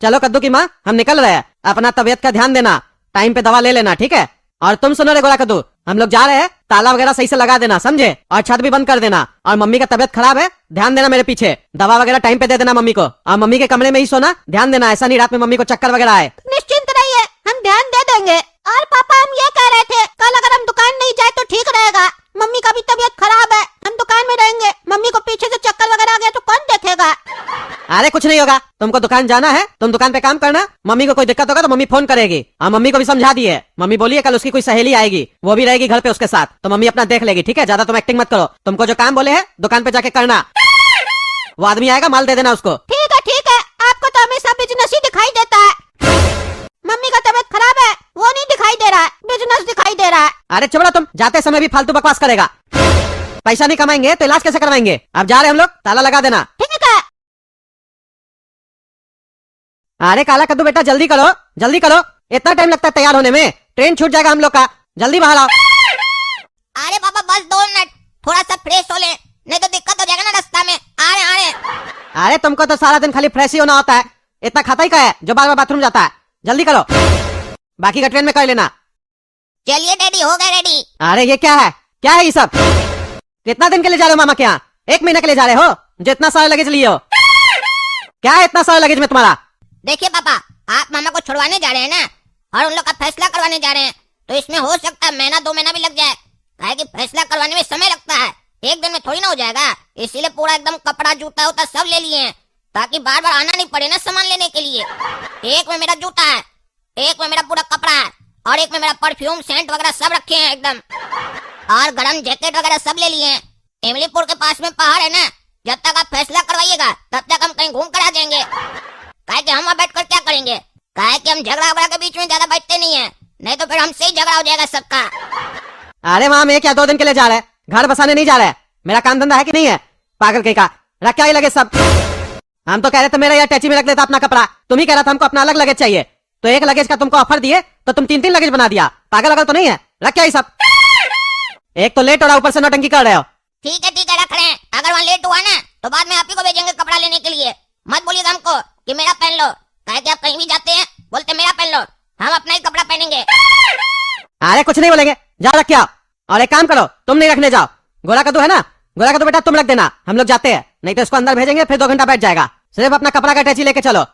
चलो कद्दू की माँ, हम निकल रहे हैं। अपना तबीयत का ध्यान देना, टाइम पे दवा ले लेना, ठीक है? और तुम सुनो रे गोरा कद्दू, हम लोग जा रहे हैं, ताला वगैरह सही से लगा देना, समझे? और छत भी बंद कर देना। और मम्मी का तबीयत खराब है, ध्यान देना मेरे पीछे, दवा वगैरह टाइम पे दे देना मम्मी को। और मम्मी के कमरे में ही सोना, ध्यान देना, ऐसा नहीं रात में मम्मी को चक्कर वगैरह आए। निश्चिंत रहिए, हम ध्यान दे देंगे। और पापा, हम ये कह रहे थे, कल अगर हम दुकान नहीं जाए तो ठीक रहेगा। मम्मी का भी तबीयत खराब है, हम दुकान में रहेंगे। मम्मी को पीछे से चक्कर वगैरह आ गया तो कौन देखेगा? अरे कुछ नहीं होगा, तुमको दुकान जाना है, तुम दुकान पे काम करना। मम्मी को कोई दिक्कत होगा तो मम्मी फोन करेगी। और मम्मी को भी समझा दिए, मम्मी बोली है कल उसकी कोई सहेली आएगी, वो भी रहेगी घर पे उसके साथ, तो मम्मी अपना देख लेगी, ठीक है? ज्यादा तुम एक्टिंग मत करो, तुमको जो काम बोले है दुकान पे जाके करना। वो आदमी आएगा, माल दे देना उसको। ठीक है, आपको तो हमेशा बिजनेस ही दिखाई देता है। मम्मी का तबीयत खराब है, वो नहीं दिखाई दे रहा है, बिजनेस दिखाई दे रहा है। अरे चुप, तुम जाते समय भी फालतू बकवास करेगा। पैसा नहीं कमाएंगे तो इलाज कैसे करवाएंगे? अब जा रहे हम लोग, ताला लगा देना। ठीक है। अरे काला कद्दू बेटा, जल्दी करो जल्दी करो, इतना टाइम लगता है तैयार होने में, ट्रेन छूट जाएगा हम लोग का, जल्दी बाहर आओ। अरे बाबा बस 2 मिनट, थोड़ा सा फ्रेश हो ले, नहीं तो दिक्कत हो जाएगा ना रास्ता में। आ रहे। अरे तुमको तो सारा दिन खाली फ्रेश ही होना होता है, इतना खाता ही क्या है जो बार बार बाथरूम जाता है? जल्दी करो, बाकी का ट्रेन में कर लेना। चलिए डैडी, हो गए रेडी। अरे ये क्या है ये सब? कितना दिन के लिए जा रहे हो मामा के यहाँ? 1 महीने के लिए जा रहे हो जो इतना सारा लगेज लिए हो? क्या है इतना सारा लगेज में तुम्हारा? देखिए पापा, आप मामा को छुड़वाने जा रहे हैं ना, और उन लोग का फैसला करवाने जा रहे हैं, तो इसमें हो सकता है महीना 2 महीना भी लग जाए। काहे कि फैसला करवाने में समय लगता है, एक दिन में थोड़ी ना हो जाएगा। इसीलिए पूरा एकदम कपड़ा जूता उता सब ले लिए हैं, ताकि बार बार आना नहीं पड़े ना सामान लेने के लिए। एक में मेरा जूता है, एक में मेरा पूरा कपड़ा है, और एक में मेरा परफ्यूम सेंट वगैरह सब रखे हैं एकदम, और गर्म जैकेट वगैरह सब ले लिए हैं। इमलीपुर के पास में पहाड़ है ना, जब तक आप फैसला करवाइएगा तब तक हम कहीं घूम कर आ जाएंगे। काहे कि हम वहाँ बैठ कर क्या करेंगे? काहे कि हम झगड़ा वगड़ा के बीच में ज्यादा बैठते नहीं है, नहीं तो फिर हमसे ही झगड़ा हो जाएगा सबका। अरे माँ, मैं क्या 2 दिन के लिए जा रहा है, घर बसाने नहीं जा रहा है? मेरा काम धंधा है कि नहीं है? पागल कहीं का, रख क्या ही लगे सब। हम तो कह रहे थे मेरा यार टैची में रख लेता अपना कपड़ा, तुम ही कह रहा था हमको अपना अलग लगेज चाहिए, तो एक लगेज का तुमको ऑफर दिए तो तुम 3-3 लगेज बना दिया। पागल अगल तो नहीं है? रख क्या ही सब, एक तो लेट हो रहा, ऊपर से नौटंकी कर रहे हो। ठीक है रख रहे हैं। अगर वहाँ लेट हुआ ना तो बाद में आप ही को भेजेंगे कपड़ा लेने के लिए। मत बोलिएगा हमको कि मेरा पहन लो, काहे कि आप कहीं भी जाते हैं बोलते मेरा पहन लो, हम अपना ही कपड़ा पहनेंगे। अरे कुछ नहीं बोलेंगे, जाओ रख के आओ। और एक काम करो, तुम नहीं रखने जाओ, गोरा कद्दू है ना, गोरा कद्दू बेटा तुम रख देना, हम लोग जाते हैं, नहीं तो इसको अंदर भेजेंगे फिर 2 घंटा बैठ जाएगा। सिर्फ अपना कपड़ा का टैची लेके चलो।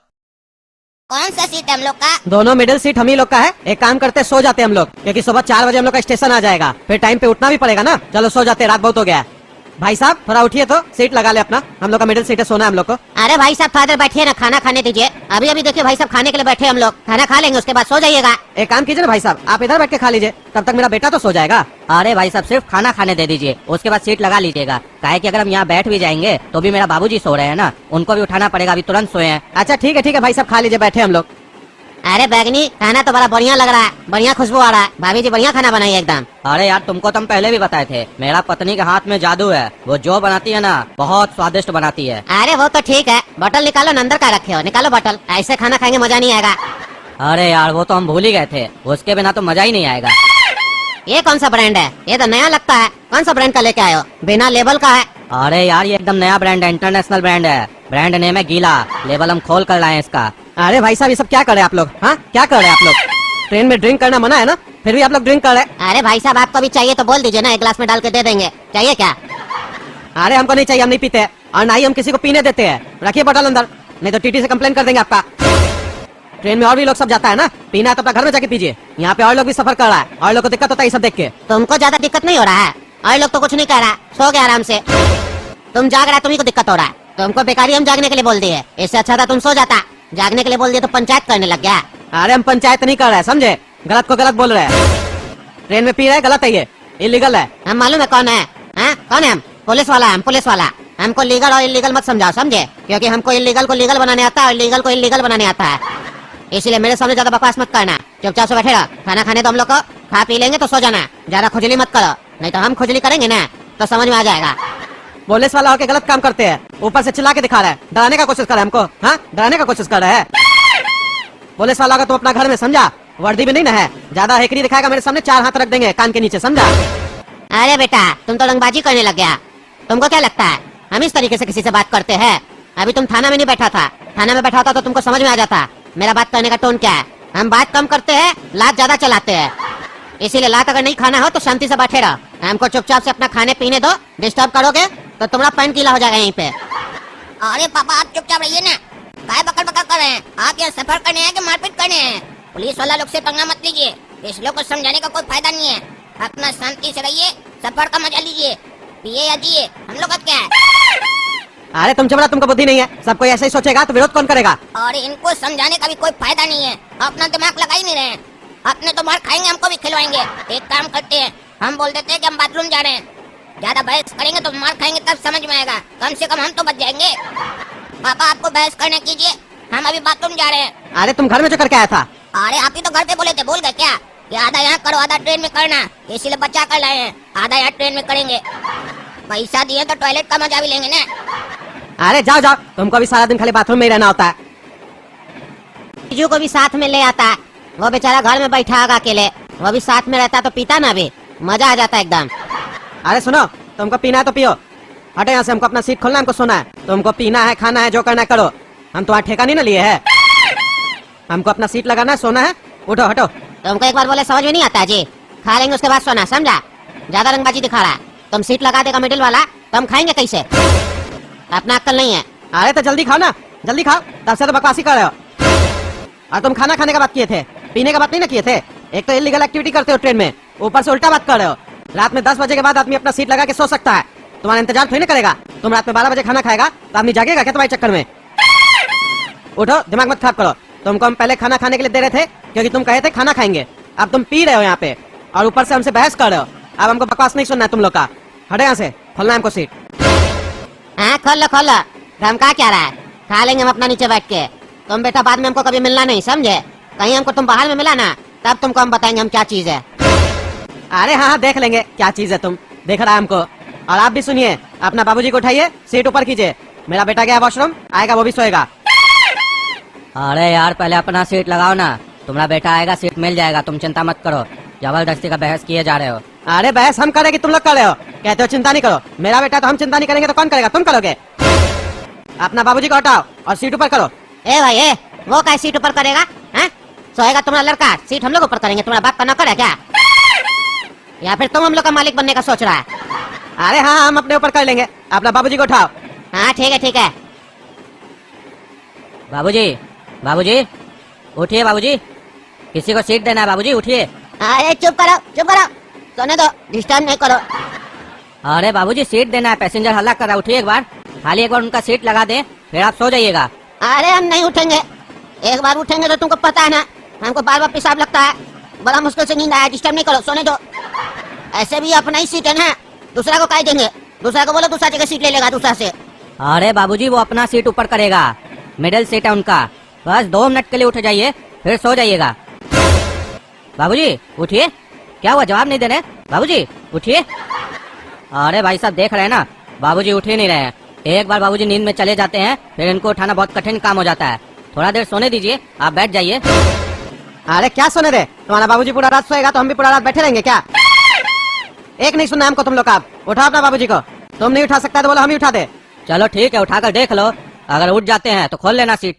कौन सा सीट है हम लोग का? दोनों मिडिल सीट हम ही लोग का है। एक काम करते सो जाते हम लोग, क्योंकि सुबह 4 बजे हम लोग का स्टेशन आ जाएगा, फिर टाइम पे उठना भी पड़ेगा ना। चलो सो जाते, रात बहुत हो गया है। भाई साहब थोड़ा उठिए तो, सीट लगा ले अपना, हम लोग का मिडिल सीट है, सोना है हम लोग को। अरे भाई साहब फादर बैठिए ना, खाना खाने दीजिए। अभी अभी देखिए भाई साहब खाने के लिए बैठे, हम लोग खाना खा लेंगे उसके बाद सो जाइएगा। एक काम कीजिए ना भाई साहब, आप इधर बैठ के खा लीजिए, तब तक मेरा बेटा तो सो जाएगा। अरे भाई साहब सिर्फ खाना खाने दे दीजिए, उसके बाद सीट लगा लीजिएगा। काहे कि अगर हम यहाँ बैठ भी जाएंगे तो भी मेरा बाबूजी सो रहे हैं ना, उनको भी उठाना पड़ेगा, अभी तुरंत सोए हैं। अच्छा ठीक है भाई साहब, खा लीजिए, बैठे हम लोग। अरे बैगनी, खाना तो बड़ा बढ़िया लग रहा है, बढ़िया खुशबू आ रहा है। भाभी जी बढ़िया खाना बनाई एकदम। अरे यार तुमको तो हम पहले भी बताए थे, मेरा पत्नी के हाथ में जादू है, वो जो बनाती है ना बहुत स्वादिष्ट बनाती है। अरे वो तो ठीक है, बोतल निकालो, अंदर का रखे हो, निकालो बोतल, ऐसे खाना खाएंगे मजा नहीं आएगा। अरे यार वो तो हम भूल ही गए थे, उसके बिना तो मजा ही नहीं आएगा। ये कौन सा ब्रांड है? ये तो नया लगता है, कौन सा ब्रांड का लेके आए हो? बिना लेबल का है। अरे यार ये एकदम नया ब्रांड है, इंटरनेशनल ब्रांड है, ब्रांड नेम है गीला, लेबल हम खोल कर लाए हैं इसका। अरे भाई साहब ये सब क्या कर रहे हैं आप लोग? हाँ क्या कर रहे हैं आप लोग? ट्रेन में ड्रिंक करना मना है ना, फिर भी आप लोग ड्रिंक कर रहे हैं। अरे भाई साहब आपको भी चाहिए तो बोल दीजिए ना, एक गिलास में डाल के दे देंगे, चाहिए क्या? अरे हमको नहीं चाहिए, हम नहीं पीते हैं, और ना ही हम किसी को पीने देते हैं। रखिए बोतल अंदर, नहीं तो टीटी से कंप्लेन कर देंगे आपका। ट्रेन में और भी लोग सब जाता है ना, पीना है तो अपना घर में जाके पीजिए, यहाँ पे और लोग भी सफर कर रहा है, और लोग को दिक्कत होता है ये सब देख के। तुमको ज्यादा दिक्कत नहीं हो रहा है? और लोग तो कुछ नहीं कह रहा, सो गया आराम से। तुम जाग रहा, तुम्ही को दिक्कत हो रहा है। तुमको बेकारी हम जागने के लिए बोल दिए, इससे अच्छा था तुम सो जाता। जागने के लिए बोल दिए तो पंचायत करने लग गया। अरे हम पंचायत नहीं कर रहे हैं, समझे? गलत को गलत बोल रहे हैं, ट्रेन में पी रहे हैं, गलत है ये, इलीगल है। हम मालूम है कौन है, कौन है हम? पुलिस वाला है, हम पुलिस वाला। हमको लीगल और इलीगल मत समझाओ, समझे? क्योंकि हमको इलीगल को लीगल बनाने आता है और लीगल को इलीगल बनाने आता है, इसीलिए मेरे सामने ज्यादा बकवास मत करना। चुपचाप से बैठे रहो, खाना खाने तो हम लोग को, खा पी लेंगे तो सो जाना। ज्यादा खुजली मत करो, नहीं तो हम खुजली करेंगे ना तो समझ में आ जाएगा। पुलिस वाला होके गलत काम करते हैं, ऊपर से चिल्ला के दिखा रहा है, डराने का कोशिश कर रहा है हमको। हाँ डराने का कोशिश कर रहा है। पुलिस वाला का तुम अपना घर में, समझा? वर्दी में नहीं ना है, ज्यादा हेकड़ी दिखाएगा मेरे सामने 4 हाथ रख देंगे कान के नीचे, समझा? अरे बेटा तुम तो रंगबाजी करने लग गया, तुमको क्या लगता है हम इस तरीके से किसी से बात करते हैं? अभी तुम थाना में नहीं बैठा था, थाना में बैठा था तो तुमको समझ में आ जाता मेरा बात करने का टोन क्या है। हम बात कम करते हैं, लात ज्यादा चलाते हैं, इसीलिए लात अगर नहीं खाना हो तो शांति से बैठे रहो। हमको चुपचाप से अपना खाने पीने दो, डिस्टर्ब करोगे तो तुम्हारा पैन गीला हो जाएगा यहीं पे। अरे पापा आप चुपचाप रहिए ना, काय बकर बकर कर रहे हैं? आप यहाँ सफर करने हैं कि मारपीट करने हैं? पुलिस वाला लोग से पंगा मत लीजिए, इस लोग को समझाने का कोई फायदा नहीं है। अपना शांति से रहिए, सफर का मजा लीजिए, पिए या जिए, हम लोग का क्या है। अरे तुम चबड़ा, तुमको बुद्धि नहीं है, सब कोई ऐसे ही सोचेगा तो विरोध कौन करेगा। और इनको समझाने का भी कोई फायदा नहीं है, अपना दिमाग लगा ही नहीं रहे। अपने तो मार खाएंगे, हमको भी खिलवाएंगे। एक काम करते हैं, हम बोल देते हैं कि हम बाथरूम जा रहे हैं, ज्यादा बहस करेंगे तो मार खाएंगे तब समझ में आएगा, कम से कम हम तो बच जाएंगे। पापा आपको बहस करने कीजिए, हम अभी बाथरूम जा रहे हैं। अरे तुम घर में जो करके आया था। अरे आप ही तो घर पे बोले थे, भूल गए क्या? कि आधा यहाँ करो आधा ट्रेन में करना, इसीलिए बचा कर लाए हैं, आधा यहाँ ट्रेन में करेंगे। पैसा दिए तो टॉयलेट का मजा भी लेंगे ना। अरे जाओ जाओ, तुमको भी सारा दिन खाली बाथरूम में ही रहना होता है। जीजू को भी साथ में ले आता, वो बेचारा घर में बैठा होगा अकेले, वो भी साथ में रहता तो पीता ना, भी मजा आ जाता एकदम। अरे सुनो, तुमको पीना है तो पियो, हटो यहाँ से, हमको अपना सीट खोलना है, हमको सोना है। तुमको पीना है, खाना है, जो करना है करो, हम तुम्हारा ठेका नहीं ना लिए है। हमको अपना सीट लगाना है, सोना है, उठो हटो। तुमको एक बार बोले समझ में नहीं आता जी, खा लेंगे उसके बाद सोना, समझा? ज्यादा रंगबाजी दिखा रहा है, तुम सीट लगा देगा मिडिल वाला तो हम खाएंगे कैसे? अपना अक्ल नहीं है। अरे तो जल्दी खाओ ना, जल्दी खाओ, तब से तो बकवासी कर रहे हो। और तुम खाना खाने का बात किए थे, पीने का बात नहीं ना किए थे। एक तो इलीगल एक्टिविटी करते हो ट्रेन में, ऊपर से उल्टा बात कर रहे हो। रात में 10 बजे के बाद आदमी अपना सीट लगा के सो सकता है, तुम्हारा इंतजार थोड़ी ना करेगा। तुम रात में 12 बजे खाना खाएगा तो आदमी जागेगा क्या तुम्हारे चक्कर में? उठो, दिमाग मत खराब करो। तुमको हम पहले खाना खाने के लिए दे रहे थे क्योंकि तुम कहे थे खाना खाएंगे, अब तुम पी रहे हो यहाँ पे और ऊपर से हमसे बहस कर रहे हो। अब हमको बकवास नहीं सुनना है तुम लोग का, हटो यहाँ से, खोलना है हमको सीट। हाँ खोल लो खोल लो, धमका क्या रहा है? खा लेंगे हम अपना नीचे बैठ के, तुम बेटा बाद में हमको कभी मिलना नहीं, समझे? कहीं हमको तुम बाहर में मिला ना, तब तुमको हम बताएंगे हम क्या चीज है। अरे हाँ हाँ, देख लेंगे क्या चीज है, तुम देख रहा है हमको। और आप भी सुनिए, अपना बाबूजी को उठाइए, सीट ऊपर कीजिए, मेरा बेटा गया वॉशरूम, आएगा वो भी सोएगा। अरे यार पहले अपना सीट लगाओ ना, तुम्हारा बेटा आएगा सीट मिल जाएगा, तुम चिंता मत करो, जबरदस्ती का बहस किए जा रहे हो। अरे बहस हम करें कि तुम लोग कर रहे हो? कहते हो चिंता नहीं करो, मेरा बेटा तो हम चिंता नहीं करेंगे तो कौन करेगा? तुम करोगे। अपना बाबूजी को हटाओ और सीट ऊपर करो। ए भाई ए, वो क्या सीट ऊपर करेगा? हैं? सोएगा तुम्हारा लड़का, सीट हम लोग ऊपर करेंगे, तुम्हारा बाप का नौकर है क्या? या फिर तुम हम लोग का मालिक बनने का सोच रहा है? अरे हाँ, हम अपने ऊपर कर लेंगे, अपना बाबूजी को उठाओ। हाँ ठीक है ठीक है। बाबूजी बाबूजी उठिए, बाबूजी किसी को सीट देना है, बाबूजी उठिए। अरे चुप करो चुप करो, सोने दो, डिस्टर्ब नहीं करो। अरे बाबूजी सीट देना है, पैसेंजर हल्ला कर रहा, उठिए एक बार, खाली एक बार उनका सीट लगा दे, फिर आप सो जाइएगा। अरे हम नहीं उठेंगे, एक बार उठेंगे तो तुमको पता है ना, हमको बार बार पेशाब लगता है, बड़ा मुश्किल से नींद आया, डिस्टर्ब नहीं करो, सोने दो। ऐसे भी अपना ही सीट है ना, दूसरा को काहे देंगे? दूसरा को बोलो दूसरा जगह सीट ले लेगा दूसरा से। अरे बाबूजी वो अपना सीट ऊपर करेगा, मिडिल सीट है उनका, बस 2 मिनट के लिए उठ जाइए फिर सो जाइएगा। बाबूजी उठिए, क्या हुआ जवाब नहीं दे रहे? बाबूजी उठिए। अरे भाई साहब देख रहे हैं ना, बाबूजी उठ ही नहीं रहे हैं। एक बार बाबूजी नींद में चले जाते हैं फिर इनको उठाना बहुत कठिन काम हो जाता है, थोड़ा देर सोने दीजिए, आप बैठ जाइए। अरे क्या सोने दे, तुम्हारा बाबूजी पूरा रात सोएगा तो हम भी पूरा रात बैठे रहेंगे क्या? एक नहीं सुनना हमको तुम लोग का, उठाओ अपना बाबूजी को, तुम नहीं उठा सकता तो बोलो हम ही उठा दे। चलो ठीक है, उठाकर देख लो, अगर उठ जाते हैं तो खोल लेना सीट।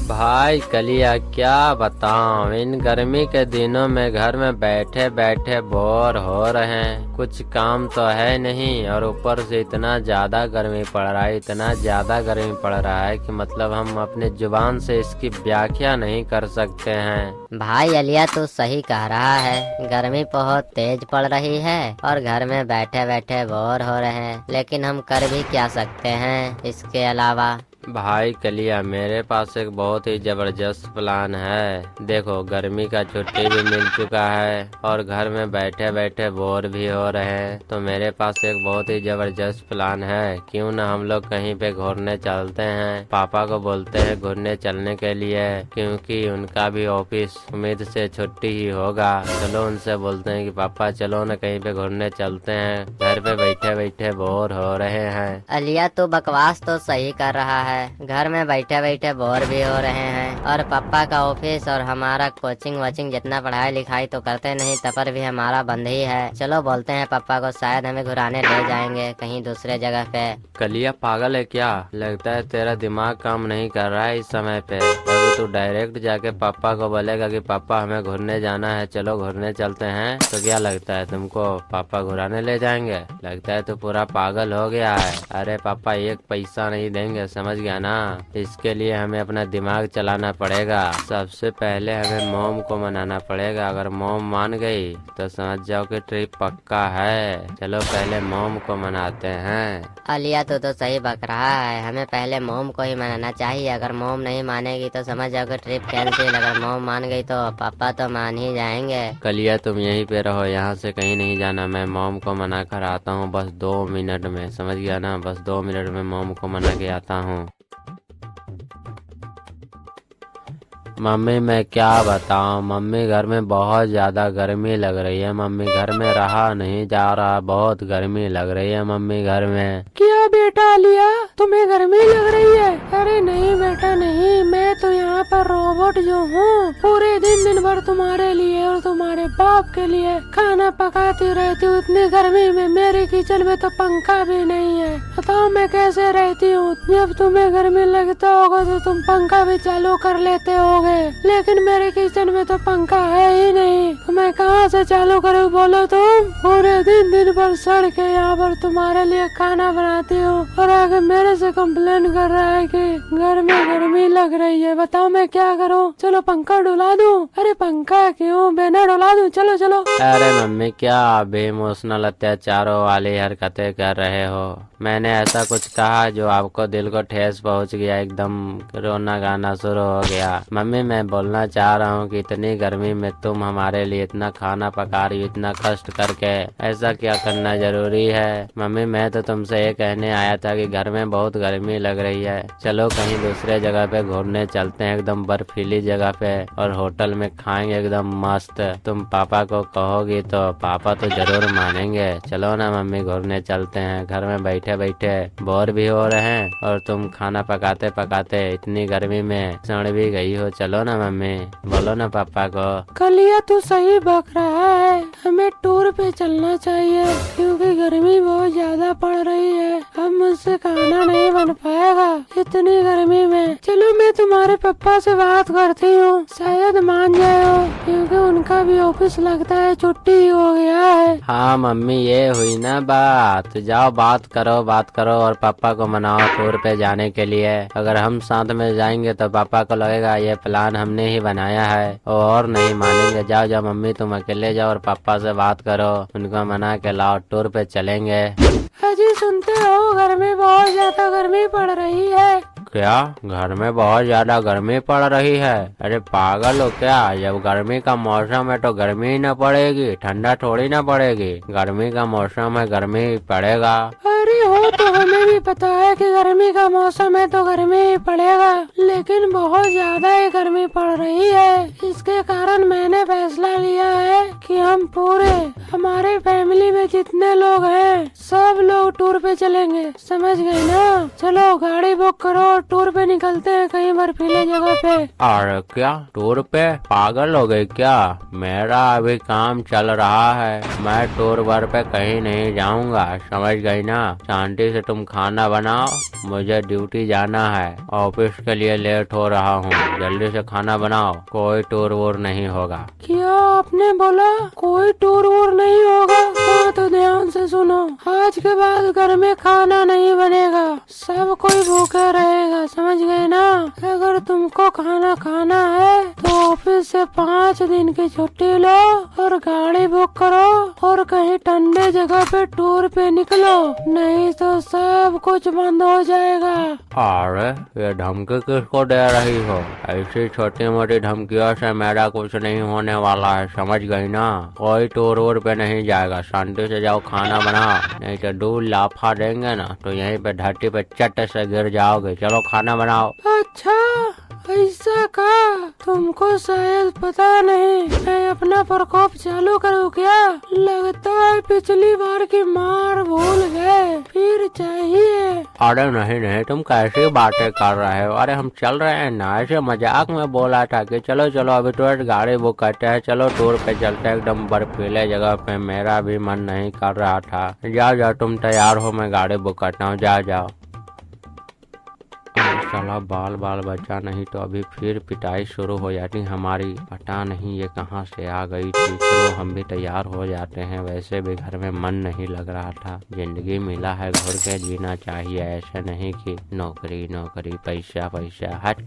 भाई कलिया क्या बताऊं, इन गर्मी के दिनों में घर में बैठे बैठे बोर हो रहे हैं, कुछ काम तो है नहीं और ऊपर से इतना ज्यादा गर्मी पड़ रहा है, इतना ज्यादा गर्मी पड़ रहा है कि मतलब हम अपने जुबान से इसकी व्याख्या नहीं कर सकते हैं। भाई अलिया तू सही कह रहा है, गर्मी बहुत तेज पड़ रही है और घर में बैठे बैठे बोर हो रहे हैं, लेकिन हम कर भी क्या सकते हैं इसके अलावा? भाई कलिया मेरे पास एक बहुत ही जबरदस्त प्लान है। देखो गर्मी का छुट्टी भी मिल चुका है और घर में बैठे बैठे बोर भी हो रहे हैं, तो मेरे पास एक बहुत ही जबरदस्त प्लान है। क्यों ना हम लोग कहीं पे घूमने चलते हैं, पापा को बोलते हैं घूमने चलने के लिए, क्योंकि उनका भी ऑफिस उम्मीद से छुट्टी ही होगा। चलो उनसे बोलते हैं कि पापा चलो ना कहीं पे घूमने चलते हैं, घर पे बैठे बैठे बोर हो रहे हैं। अलिया तू बकवास तो सही कर रहा है, है। घर में बैठे बैठे बोर भी हो रहे हैं और पापा का ऑफिस और हमारा कोचिंग वोचिंग जितना पढ़ाई लिखाई तो करते नहीं, तब पर भी हमारा बंद ही है। चलो बोलते हैं पापा को, शायद हमें घुराने ले जाएंगे कहीं दूसरे जगह पे। कलिया पागल है क्या? लगता है तेरा दिमाग काम नहीं कर रहा है इस समय पे। अगर तू डायरेक्ट जाके पापा को बोलेगा कि पापा हमें घूरने जाना है, चलो घूरने चलते हैं, तो क्या लगता है तुमको पापा घुराने ले जाएंगे? लगता है तू पूरा पागल हो गया है। अरे पापा एक पैसा नहीं देंगे, समझ गया ना? इसके लिए हमें अपना दिमाग चलाना पड़ेगा। सबसे पहले हमें मोम को मनाना पड़ेगा। अगर मोम मान गई तो समझ जाओ कि ट्रिप पक्का है। चलो पहले मोम को मनाते हैं। अलिया तो सही बक रहा है, हमें पहले मोम को ही मनाना चाहिए। अगर मोम नहीं मानेगी तो समझ जाओ कि ट्रिप कैंसिल। अगर मोम मान गई तो पापा तो मान ही जाएंगे। कलिया तुम यहीं पे रहो, यहाँ से कहीं नहीं जाना। मैं मोम को मना कर आता हूँ बस 2 मिनट में, समझ गया ना? बस 2 मिनट में मोम को मना के आता हूँ। मम्मी मैं क्या बताऊं, मम्मी घर में बहुत ज्यादा गर्मी लग रही है। मम्मी घर में रहा नहीं जा रहा, बहुत गर्मी लग रही है मम्मी घर में। क्या बेटा लिया, तुम्हें गर्मी लग रही है? अरे नहीं बेटा नहीं, मैं तो यहाँ पर रोबोट जो हूँ, पूरे दिन भर तुम्हारे लिए और तुम्हारे बाप के लिए खाना पकाती रहती हूँ। इतनी गर्मी में मेरे किचन में तो पंखा भी नहीं है। बताओ मैं कैसे रहती हूँ? जब तुम्हें गर्मी लगता होगा तो तुम पंखा भी चालू कर लेते होगे, लेकिन मेरे किचन में तो पंखा है ही नहीं, तो मैं कहाँ से चालू करूँ बोलो तुम? पूरे दिन भर सड़ के यहाँ पर तुम्हारे लिए खाना बनाती हूँ और आगे मेरे से कंप्लेन कर रहा है कि घर में गर्मी लग रही है। बताओ मैं क्या करूँ? चलो पंखा डुला दूँ? अरे पंखा क्यों, बिना डुला दूँ? चलो चलो। अरे मम्मी क्या बेइमोशनल अत्याचारों वाली हरकतें कर रहे हो? मैंने ऐसा कुछ कहा जो आपको दिल को ठेस पहुंच गया, एकदम रोना गाना शुरू हो गया? मम्मी मैं बोलना चाह रहा हूँ कि इतनी गर्मी में तुम हमारे लिए इतना खाना पका रही हो, इतना कष्ट करके, ऐसा क्या करना जरूरी है? मम्मी मैं तो तुमसे ये कहने आया था कि घर में बहुत गर्मी लग रही है, चलो कहीं दूसरे जगह पे घूमने चलते हैं, एकदम बर्फीली जगह पे, और होटल में खाएंगे एकदम मस्त। तुम पापा को कहोगी तो पापा तो जरूर मानेंगे। चलो ना मम्मी घूमने चलते हैं, घर में बैठे बैठे बोर भी हो रहे हैं और तुम खाना पकाते पकाते इतनी गर्मी में सड़ भी गई हो। चलो ना मम्मी, बोलो ना पापा को। कलिया तू सही बक रहा है, हमें टूर पे चलना चाहिए क्योंकि गर्मी बहुत ज्यादा पड़ रही है। अब मुझसे खाना नहीं बन पाएगा इतनी गर्मी में। चलो मैं तुम्हारे पापा से बात करती हूँ, शायद मान जाए हो, क्योंकि उनका भी ऑफिस लगता है छुट्टी हो गया है। हाँ मम्मी ये हुई ना बात, जाओ बात करो और पापा को मनाओ टूर पे जाने के लिए। अगर हम साथ में जाएंगे तो पापा को लगेगा ये प्लान हमने ही बनाया है और नहीं मानेंगे। जाओ जाओ मम्मी तुम अकेले जाओ और पापा से बात करो, उनको मना के लाओ, टूर पे चलेंगे। अजी सुनते हो, घर में बहुत ज्यादा गर्मी पड़ रही है। क्या घर में बहुत ज्यादा गर्मी पड़ रही है? अरे पागल हो क्या? जब गर्मी का मौसम है तो गर्मी ही न पड़ेगी, ठंडा थोड़ी ना पड़ेगी। गर्मी का मौसम है, गर्मी पड़ेगा। अरे हो तो हमें भी पता है कि गर्मी का मौसम है तो गर्मी ही पड़ेगा, लेकिन बहुत ज्यादा ही गर्मी पड़ रही है। इसके कारण मैंने फैसला लिया है कि हम पूरे हमारे फैमिली में जितने लोग हैं सब लोग टूर पे चलेंगे, समझ गए ना? चलो गाड़ी बुक करो, टूर पे निकलते हैं कहीं बर्फीले जगह पे। अरे क्या टूर पे? पागल हो गई क्या? मेरा अभी काम चल रहा है, मैं टूर वर पे कहीं नहीं जाऊंगा, समझ गई ना? शांति से तुम खाना बनाओ, मुझे ड्यूटी जाना है, ऑफिस के लिए लेट हो रहा हूँ, जल्दी से खाना बनाओ। कोई टूर वूर नहीं होगा। क्या आपने बोला? कोई टूर वूर नहीं होगा? हाँ तो ध्यान से सुनो, आज के बाद घर में खाना नहीं बनेगा, सब कोई भूखे रहेगा, समझ गए ना? अगर तुमको खाना खाना है तो ऑफिस से 5 दिन की छुट्टी लो और गाड़ी बुक करो और कहीं ठंडे जगह पे टूर पे निकलो, नहीं तो सब कुछ बंद हो जाएगा। अरे ये धमकी किसको दे रही हो? ऐसी छोटी मोटी धमकियों से मेरा कुछ नहीं होने वाला है, समझ गई ना? कोई टूर वूर पे नहीं जाएगा, शांति से जाओ खाना बनाओ, नहीं तो दूर लाफा देंगे ना तो यहीं पे धरती पे चट से गिर जाओगे। चलो खाना बनाओ। अच्छा ऐसा का? तुमको शायद पता नहीं, मैं अपना प्रकोप चालू करूँ क्या? लगता है पिछली बार की मार भूल गए, फिर चाहिए। अरे नहीं नहीं, तुम कैसी बातें कर रहे हो? अरे हम चल रहे हैं ना, ऐसे मजाक में बोला था कि चलो चलो अभी तुरंत गाड़ी बुक करते हैं, चलो टूर पे चलते हैं एकदम बर्फीले जगह पे। मेरा भी मन नहीं कर रहा था। जाओ जाओ तुम तैयार हो, मैं गाड़ी बुक करता हूँ, जाओ जाओ। साला बाल बाल बचा, नहीं तो अभी फिर पिटाई शुरू हो जाती हमारी। पता नहीं ये कहाँ से आ गई थी। चलो हम भी तैयार हो जाते हैं, वैसे भी घर में मन नहीं लग रहा था। जिंदगी मिला है घुर के जीना चाहिए, ऐसे नहीं कि नौकरी नौकरी पैसा पैसा हट।